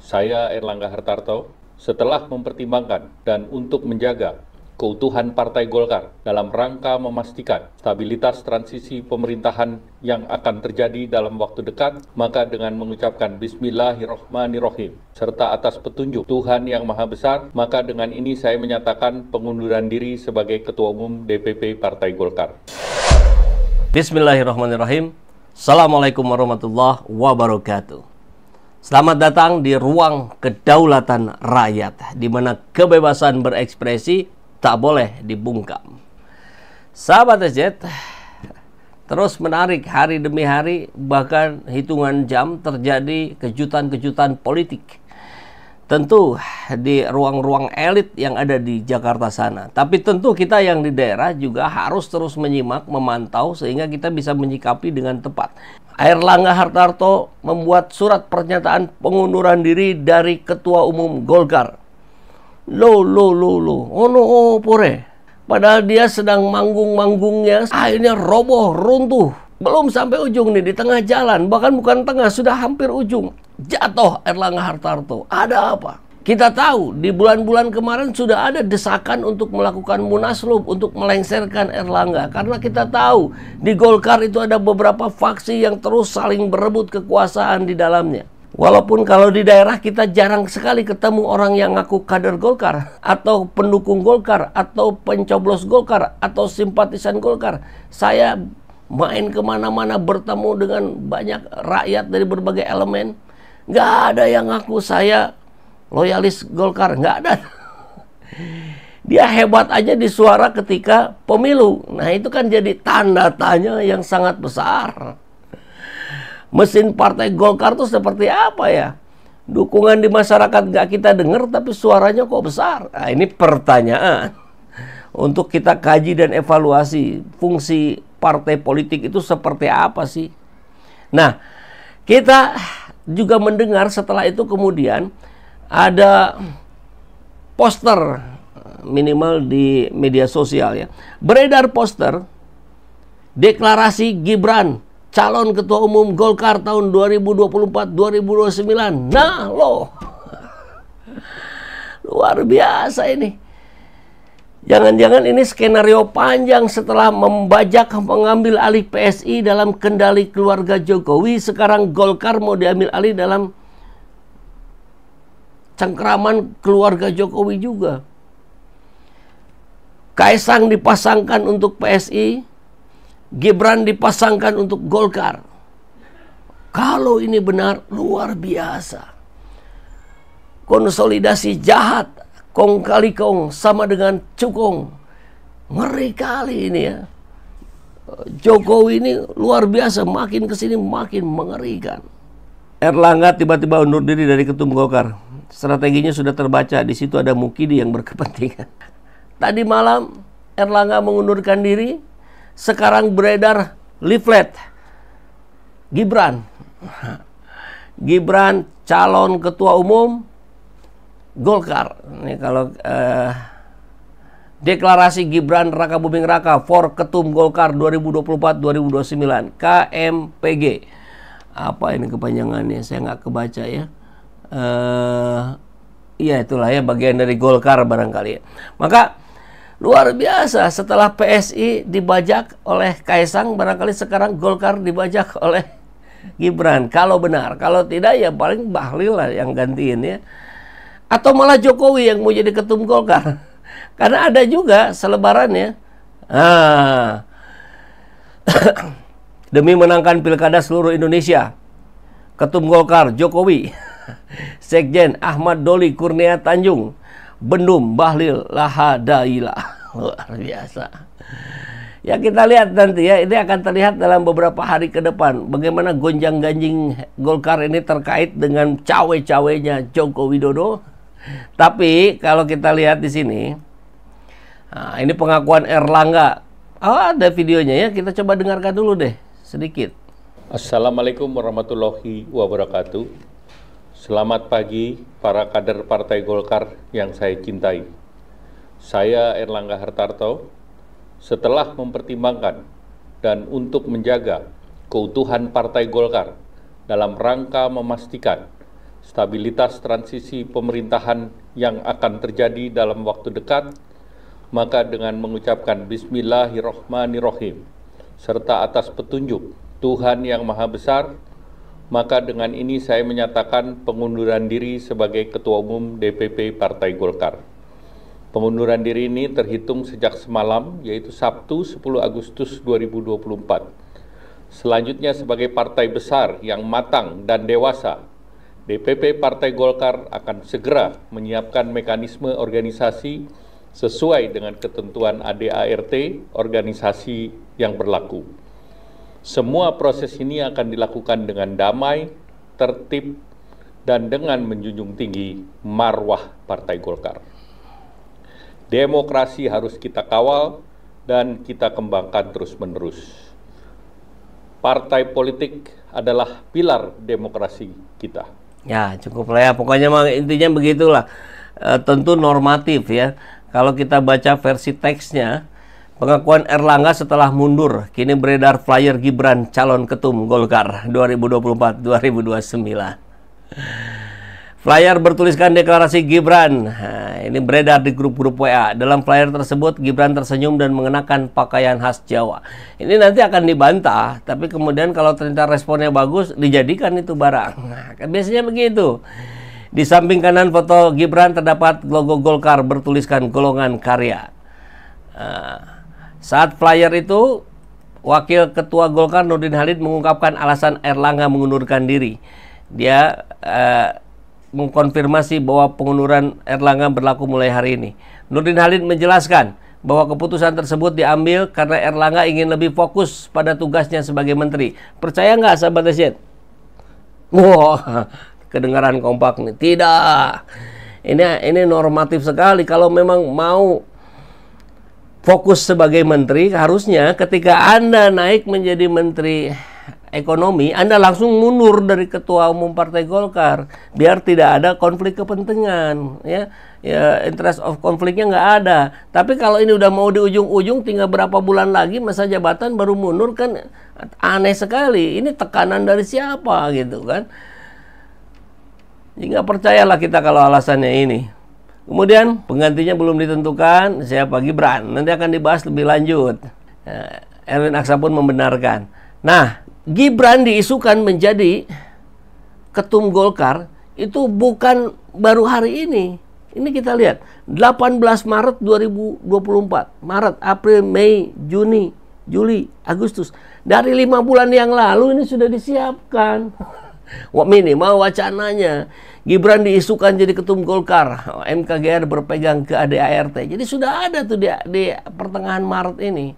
Saya Erlangga Hartarto, setelah mempertimbangkan dan untuk menjaga keutuhan Partai Golkar dalam rangka memastikan stabilitas transisi pemerintahan yang akan terjadi dalam waktu dekat, maka dengan mengucapkan Bismillahirrahmanirrahim, serta atas petunjuk Tuhan Yang Maha Besar, maka dengan ini saya menyatakan pengunduran diri sebagai Ketua Umum DPP Partai Golkar. Bismillahirrahmanirrahim. Assalamualaikum warahmatullahi wabarakatuh. Selamat datang di ruang kedaulatan rakyat, di mana kebebasan berekspresi tak boleh dibungkam. Sahabat SZ, terus menarik hari demi hari, bahkan hitungan jam terjadi kejutan-kejutan politik. Tentu di ruang-ruang elit yang ada di Jakarta sana. Tapi tentu kita yang di daerah juga harus terus menyimak, memantau, sehingga kita bisa menyikapi dengan tepat. Erlangga Hartarto membuat surat pernyataan pengunduran diri dari Ketua Umum Golkar. Ono pore. Padahal dia sedang manggung-manggungnya, akhirnya roboh, runtuh. Belum sampai ujung nih, di tengah jalan, bahkan bukan tengah, sudah hampir ujung. Jatuh Erlangga Hartarto. Ada apa? Kita tahu di bulan-bulan kemarin sudah ada desakan untuk melakukan munaslup, untuk melengsarkan Erlangga. Karena kita tahu di Golkar itu ada beberapa faksi yang terus saling berebut kekuasaan di dalamnya. Walaupun kalau di daerah kita jarang sekali ketemu orang yang ngaku kader Golkar, atau pendukung Golkar, atau pencoblos Golkar, atau simpatisan Golkar. Saya main kemana-mana bertemu dengan banyak rakyat dari berbagai elemen. Nggak ada yang ngaku saya loyalis Golkar, nggak ada. Dia hebat aja di suara ketika pemilu. Nah itu kan jadi tanda tanya yang sangat besar. Mesin partai Golkar itu seperti apa ya? Dukungan di masyarakat nggak kita dengar, tapi suaranya kok besar? Nah ini pertanyaan untuk kita kaji dan evaluasi. Fungsi partai politik itu seperti apa sih? Nah, kita juga mendengar setelah itu kemudian ada poster, minimal di media sosial ya, beredar poster deklarasi Gibran calon Ketua Umum Golkar tahun 2024-2029. Nah loh, luar biasa ini. Jangan-jangan ini skenario panjang setelah membajak mengambil alih PSI dalam kendali keluarga Jokowi. Sekarang Golkar mau diambil alih dalam cengkraman keluarga Jokowi juga. Kaisang dipasangkan untuk PSI, Gibran dipasangkan untuk Golkar. Kalau ini benar, luar biasa. Konsolidasi jahat, kong kali kong sama dengan cukong. Ngeri kali ini ya. Jokowi ini luar biasa, makin kesini makin mengerikan. Erlangga tiba-tiba undur diri dari Ketum Golkar. Strateginya sudah terbaca, di situ ada Mukidi yang berkepentingan. Tadi malam Erlangga mengundurkan diri, sekarang beredar leaflet Gibran. Gibran calon Ketua Umum Golkar. Ini kalau deklarasi Gibran Raka Buming Raka for Ketum Golkar 2024-2029 KMPG. Apa ini kepanjangannya? Saya nggak kebaca ya. Iya itulah ya, bagian dari Golkar barangkali ya. Maka luar biasa, setelah PSI dibajak oleh Kaisang, barangkali sekarang Golkar dibajak oleh Gibran. Kalau benar, kalau tidak ya paling Bahlil lah yang gantiin ya. Atau malah Jokowi yang mau jadi ketum Golkar. Karena ada juga selebarannya. Demi menangkan pilkada seluruh Indonesia, Ketum Golkar Jokowi, Sekjen Ahmad Doli Kurnia Tanjung, Bendum Bahlil Lahadaila. Luar biasa. Ya kita lihat nanti ya, ini akan terlihat dalam beberapa hari ke depan bagaimana gonjang-ganjing Golkar ini terkait dengan cawe-cawenya Joko Widodo. Tapi kalau kita lihat di sini, nah, ini pengakuan Erlangga. Ada videonya ya, kita coba dengarkan dulu deh sedikit. Assalamualaikum warahmatullahi wabarakatuh. Selamat pagi para kader Partai Golkar yang saya cintai. Saya Erlangga Hartarto, setelah mempertimbangkan dan untuk menjaga keutuhan Partai Golkar dalam rangka memastikan stabilitas transisi pemerintahan yang akan terjadi dalam waktu dekat, maka dengan mengucapkan Bismillahirrahmanirrahim, serta atas petunjuk Tuhan Yang Maha Besar, maka dengan ini saya menyatakan pengunduran diri sebagai Ketua Umum DPP Partai Golkar. Pengunduran diri ini terhitung sejak semalam, yaitu Sabtu 10 Agustus 2024. Selanjutnya sebagai partai besar yang matang dan dewasa, DPP Partai Golkar akan segera menyiapkan mekanisme organisasi sesuai dengan ketentuan ADART organisasi yang berlaku. Semua proses ini akan dilakukan dengan damai, tertib, dan dengan menjunjung tinggi marwah Partai Golkar. Demokrasi harus kita kawal dan kita kembangkan terus-menerus. Partai politik adalah pilar demokrasi kita. Ya, cukup lah ya. Pokoknya intinya begitulah. Tentu normatif ya. Kalau kita baca versi teksnya, pengakuan Erlangga setelah mundur, kini beredar flyer Gibran calon ketum Golkar 2024-2029. Flyer bertuliskan deklarasi Gibran. Nah, ini beredar di grup-grup WA. Dalam flyer tersebut, Gibran tersenyum dan mengenakan pakaian khas Jawa. Ini nanti akan dibantah, tapi kemudian kalau ternyata responnya bagus, dijadikan itu barang. Nah, kan biasanya begitu. Di samping kanan foto Gibran terdapat logo Golkar bertuliskan golongan karya. Saat flyer itu, Wakil Ketua Golkar Nurdin Halid mengungkapkan alasan Erlangga mengundurkan diri. Dia mengkonfirmasi bahwa pengunduran Erlangga berlaku mulai hari ini. Nurdin Halid menjelaskan bahwa keputusan tersebut diambil karena Erlangga ingin lebih fokus pada tugasnya sebagai menteri. Percaya nggak sahabat Asyid? Wah, kedengaran kompak nih. Tidak. Ini normatif sekali. Kalau memang mau fokus sebagai menteri, harusnya ketika Anda naik menjadi menteri ekonomi, Anda langsung mundur dari Ketua Umum Partai Golkar biar tidak ada konflik kepentingan, ya interest of konfliknya nggak ada. Tapi kalau ini udah mau di ujung-ujung, tinggal berapa bulan lagi masa jabatan baru mundur, kan aneh sekali. Ini tekanan dari siapa gitu kan? Jadi nggak percayalah kita kalau alasannya ini. Kemudian penggantinya belum ditentukan, siapa? Gibran. Nanti akan dibahas lebih lanjut. Erwin Aksa pun membenarkan. Nah, Gibran diisukan menjadi ketum Golkar itu bukan baru hari ini. Ini kita lihat 18 Maret 2024. Maret, April, Mei, Juni, Juli, Agustus. Dari 5 bulan yang lalu ini sudah disiapkan. Minimal wacananya. Gibran diisukan jadi ketum Golkar. MKGR berpegang ke ADART. Jadi sudah ada tuh di pertengahan Maret ini.